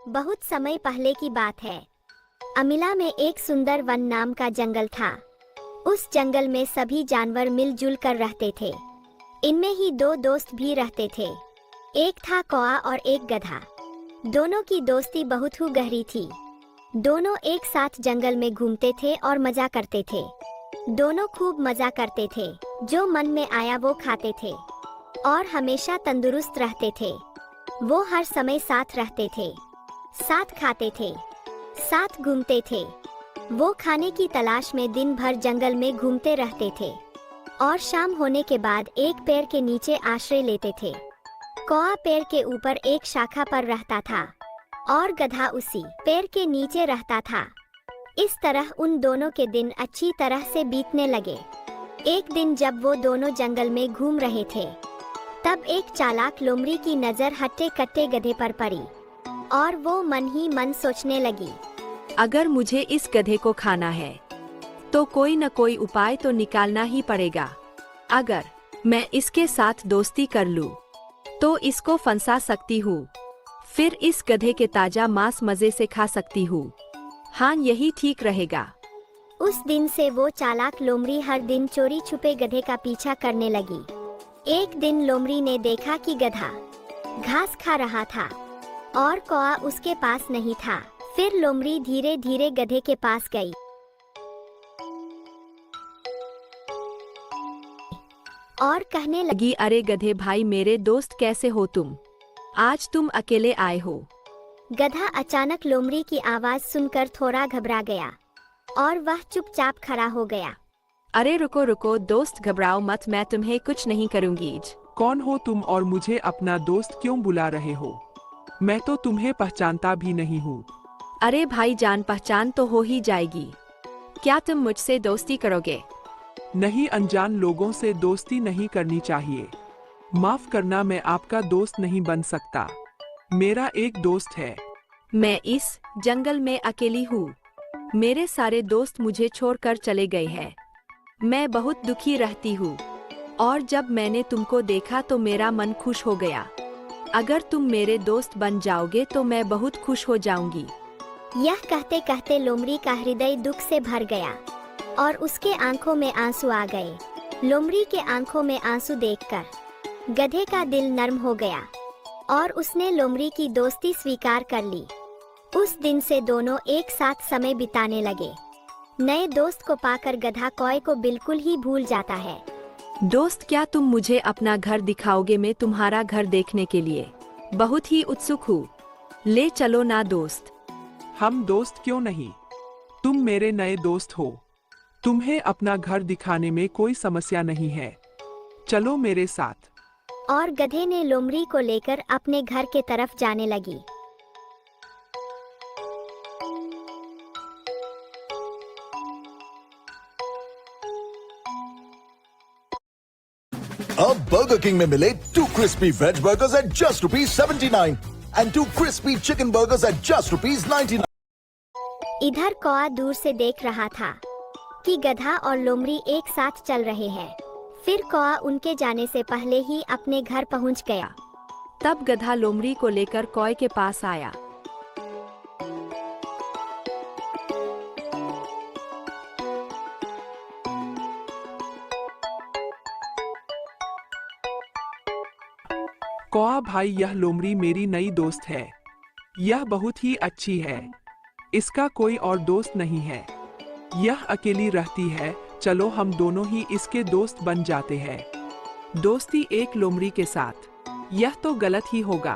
बहुत समय पहले की बात है। अमिला में एक सुंदर वन नाम का जंगल था। उस जंगल में सभी जानवर मिलजुल कर रहते थे। इनमें ही दो दोस्त भी रहते थे। एक था कौआ और एक गधा। दोनों की दोस्ती बहुत ही गहरी थी। दोनों एक साथ जंगल में घूमते थे और मजा करते थे। दोनों खूब मजा करते थे। जो मन में आया वो खाते थे और हमेशा तंदुरुस्त रहते थे। वो हर समय साथ रहते थे, साथ खाते थे, साथ घूमते थे। वो खाने की तलाश में दिन भर जंगल में घूमते रहते थे और शाम होने के बाद एक पेड़ के नीचे आश्रय लेते थे। कौआ पेड़ के ऊपर एक शाखा पर रहता था और गधा उसी पेड़ के नीचे रहता था। इस तरह उन दोनों के दिन अच्छी तरह से बीतने लगे। एक दिन जब वो दोनों जंगल में घूम रहे थे, तब एक चालाक लोमड़ी की नजर हट्टे कट्टे गधे पर पड़ी और वो मन ही मन सोचने लगी, अगर मुझे इस गधे को खाना है तो कोई न कोई उपाय तो निकालना ही पड़ेगा। अगर मैं इसके साथ दोस्ती कर लूं, तो इसको फंसा सकती हूँ। फिर इस गधे के ताजा मांस मजे से खा सकती हूँ। हाँ, यही ठीक रहेगा। उस दिन से वो चालाक लोमड़ी हर दिन चोरी छुपे गधे का पीछा करने लगी। एक दिन लोमड़ी ने देखा कि गधा घास खा रहा था और कौआ उसके पास नहीं था। फिर लोमड़ी धीरे धीरे गधे के पास गई और कहने लगी, अरे गधे भाई, मेरे दोस्त कैसे हो तुम? आज तुम अकेले आए हो? गधा अचानक लोमड़ी की आवाज सुनकर थोड़ा घबरा गया और वह चुपचाप खड़ा हो गया। अरे रुको रुको दोस्त, घबराओ मत, मैं तुम्हें कुछ नहीं करूंगी। कौन हो तुम और मुझे अपना दोस्त क्यों बुला रहे हो? मैं तो तुम्हें पहचानता भी नहीं हूँ। अरे भाई, जान पहचान तो हो ही जाएगी। क्या तुम मुझसे दोस्ती करोगे? नहीं, अनजान लोगों से दोस्ती नहीं करनी चाहिए। माफ करना, मैं आपका दोस्त नहीं बन सकता। मेरा एक दोस्त है। मैं इस जंगल में अकेली हूँ। मेरे सारे दोस्त मुझे छोड़कर चले गए हैं। मैं बहुत दुखी रहती हूँ और जब मैंने तुमको देखा तो मेरा मन खुश हो गया। अगर तुम मेरे दोस्त बन जाओगे तो मैं बहुत खुश हो जाऊंगी। यह कहते कहते लोमड़ी का हृदय दुख से भर गया और उसके आंखों में आंसू आ गए। लोमड़ी के आंखों में आंसू देखकर गधे का दिल नर्म हो गया और उसने लोमड़ी की दोस्ती स्वीकार कर ली। उस दिन से दोनों एक साथ समय बिताने लगे। नए दोस्त को पाकर गधा कौए को बिल्कुल ही भूल जाता है। दोस्त, क्या तुम मुझे अपना घर दिखाओगे? मैं तुम्हारा घर देखने के लिए बहुत ही उत्सुक हूँ। ले चलो ना दोस्त। हम दोस्त क्यों नहीं, तुम मेरे नए दोस्त हो। तुम्हें अपना घर दिखाने में कोई समस्या नहीं है। चलो मेरे साथ। और गधे ने लोमड़ी को लेकर अपने घर के तरफ जाने लगी। अब बर्गर किंग में मिले 2 crispy veg burgers at just ₹79 and 2 crispy chicken burgers at just ₹99। इधर कौआ दूर से देख रहा था कि गधा और लोमड़ी एक साथ चल रहे हैं। फिर कौआ उनके जाने से पहले ही अपने घर पहुंच गया। तब गधा लोमड़ी को लेकर कौए के पास आया। कौआ भाई, यह लोमड़ी मेरी नई दोस्त है। यह बहुत ही अच्छी है। इसका कोई और दोस्त नहीं है। यह अकेली रहती है। चलो हम दोनों ही इसके दोस्त बन जाते हैं। दोस्ती एक लोमड़ी के साथ, यह तो गलत ही होगा।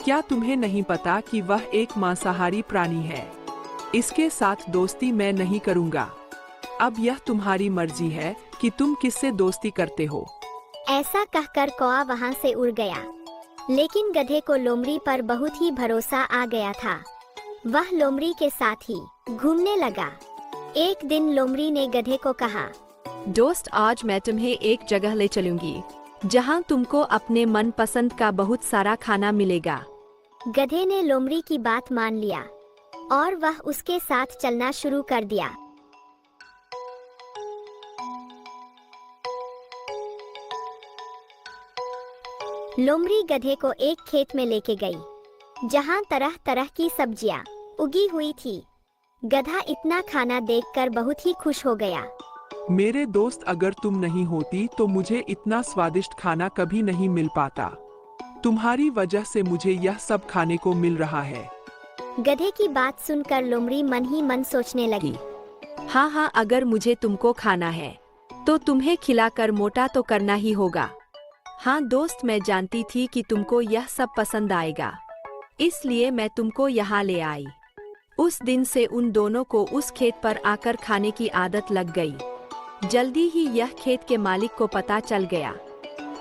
क्या तुम्हें नहीं पता कि वह एक मांसाहारी प्राणी है? इसके साथ दोस्ती मैं नहीं करूँगा। अब यह तुम्हारी मर्जी है कि तुम किससे दोस्ती करते हो। ऐसा कहकर कौआ वहां से उड़ गया। लेकिन गधे को लोमड़ी पर बहुत ही भरोसा आ गया था। वह लोमड़ी के साथ ही घूमने लगा। एक दिन लोमड़ी ने गधे को कहा, दोस्त, आज मैं तुम्हें एक जगह ले चलूंगी जहां तुमको अपने मनपसंद का बहुत सारा खाना मिलेगा। गधे ने लोमड़ी की बात मान लिया और वह उसके साथ चलना शुरू कर दिया। लोमड़ी गधे को एक खेत में लेके गई जहाँ तरह तरह की सब्जियाँ उगी हुई थी। गधा इतना खाना देखकर बहुत ही खुश हो गया। मेरे दोस्त, अगर तुम नहीं होती तो मुझे इतना स्वादिष्ट खाना कभी नहीं मिल पाता। तुम्हारी वजह से मुझे यह सब खाने को मिल रहा है। गधे की बात सुनकर लोमड़ी मन ही मन सोचने लगी। हाँ हाँ, अगर मुझे तुमको खाना है तो तुम्हें खिलाकर मोटा तो करना ही होगा। हाँ दोस्त, मैं जानती थी कि तुमको यह सब पसंद आएगा, इसलिए मैं तुमको यहाँ ले आई। उस दिन से उन दोनों को उस खेत पर आकर खाने की आदत लग गई। जल्दी ही यह खेत के मालिक को पता चल गया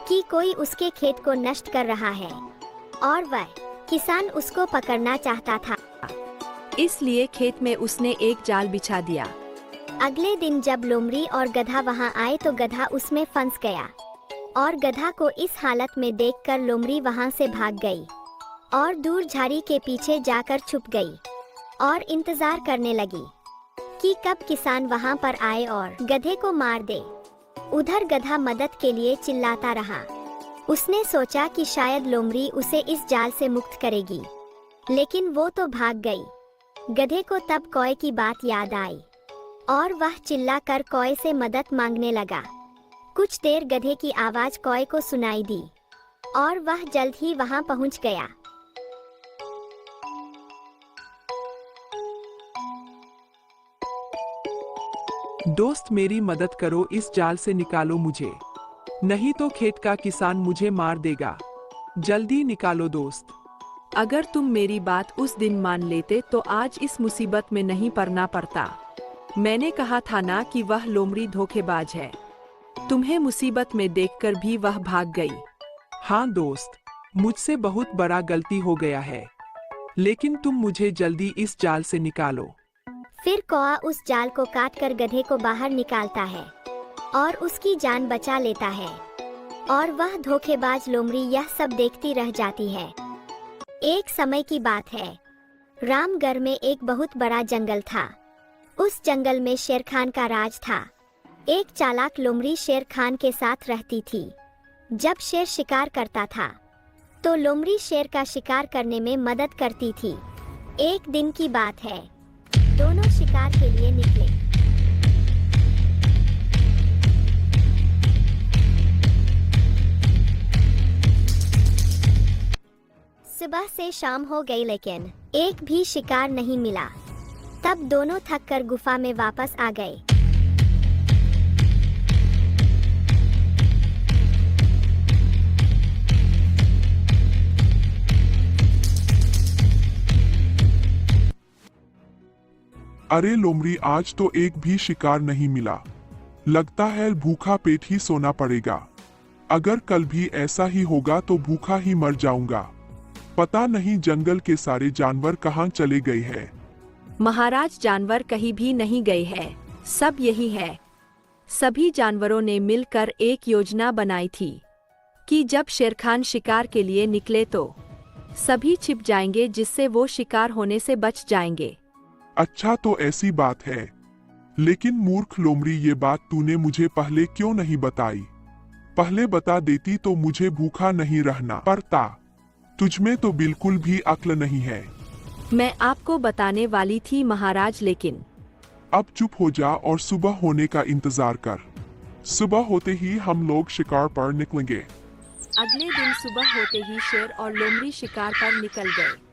कि कोई उसके खेत को नष्ट कर रहा है और वह किसान उसको पकड़ना चाहता था। इसलिए खेत में उसने एक जाल बिछा दिया। अगले दिन जब लोमड़ी और गधा वहां आए तो गधा उसमें फंस गया और गधा को इस हालत में देखकर लोमड़ी वहां से भाग गई और दूर झाड़ी के पीछे जाकर छुप गई और इंतजार करने लगी कि कब किसान वहां पर आए और गधे को मार दे। उधर गधा मदद के लिए चिल्लाता रहा। उसने सोचा कि शायद लोमड़ी उसे इस जाल से मुक्त करेगी, लेकिन वो तो भाग गई। गधे को तब कौए की बात याद आई और वह चिल्लाकर कौए से मदद मांगने लगा। कुछ देर गधे की आवाज कौए को सुनाई दी और वह जल्द ही वहां पहुंच गया। दोस्त, मेरी मदद करो, इस जाल से निकालो मुझे, नहीं तो खेत का किसान मुझे मार देगा। जल्दी निकालो दोस्त। अगर तुम मेरी बात उस दिन मान लेते तो आज इस मुसीबत में नहीं पड़ना पड़ता। मैंने कहा था ना कि वह लोमड़ी धोखेबाज है। तुम्हें मुसीबत में देखकर भी वह भाग गई। हाँ दोस्त, मुझसे बहुत बड़ा गलती हो गया है, लेकिन तुम मुझे जल्दी इस जाल से निकालो। फिर कौआ उस जाल को काटकर गधे को बाहर निकालता है और उसकी जान बचा लेता है और वह धोखेबाज लोमड़ी यह सब देखती रह जाती है। एक समय की बात है, रामगढ़ में एक बहुत बड़ा जंगल था। उस जंगल में शेर खान का राज था। एक चालाक लोमड़ी शेर खान के साथ रहती थी। जब शेर शिकार करता था तो लोमड़ी शेर का शिकार करने में मदद करती थी। एक दिन की बात है, दोनों शिकार के लिए निकले। सुबह से शाम हो गई लेकिन एक भी शिकार नहीं मिला। तब दोनों थककर गुफा में वापस आ गए। अरे लोमड़ी, आज तो एक भी शिकार नहीं मिला। लगता है भूखा पेट ही सोना पड़ेगा। अगर कल भी ऐसा ही होगा तो भूखा ही मर जाऊंगा। पता नहीं जंगल के सारे जानवर कहाँ चले गए हैं। महाराज, जानवर कहीं भी नहीं गए हैं, सब यही है। सभी जानवरों ने मिलकर एक योजना बनाई थी कि जब शेरखान शिकार के लिए निकले तो सभी छिप जाएंगे, जिससे वो शिकार होने से बच जाएंगे। अच्छा, तो ऐसी बात है। लेकिन मूर्ख लोमड़ी, ये बात तूने मुझे पहले क्यों नहीं बताई? पहले बता देती तो मुझे भूखा नहीं रहना पड़ता। तुझमें तो बिल्कुल भी अक्ल नहीं है। मैं आपको बताने वाली थी महाराज, लेकिन अब चुप हो जा और सुबह होने का इंतजार कर। सुबह होते ही हम लोग शिकार पर निकलेंगे। अगले दिन सुबह होते ही शेर और लोमड़ी शिकार पर निकल गए।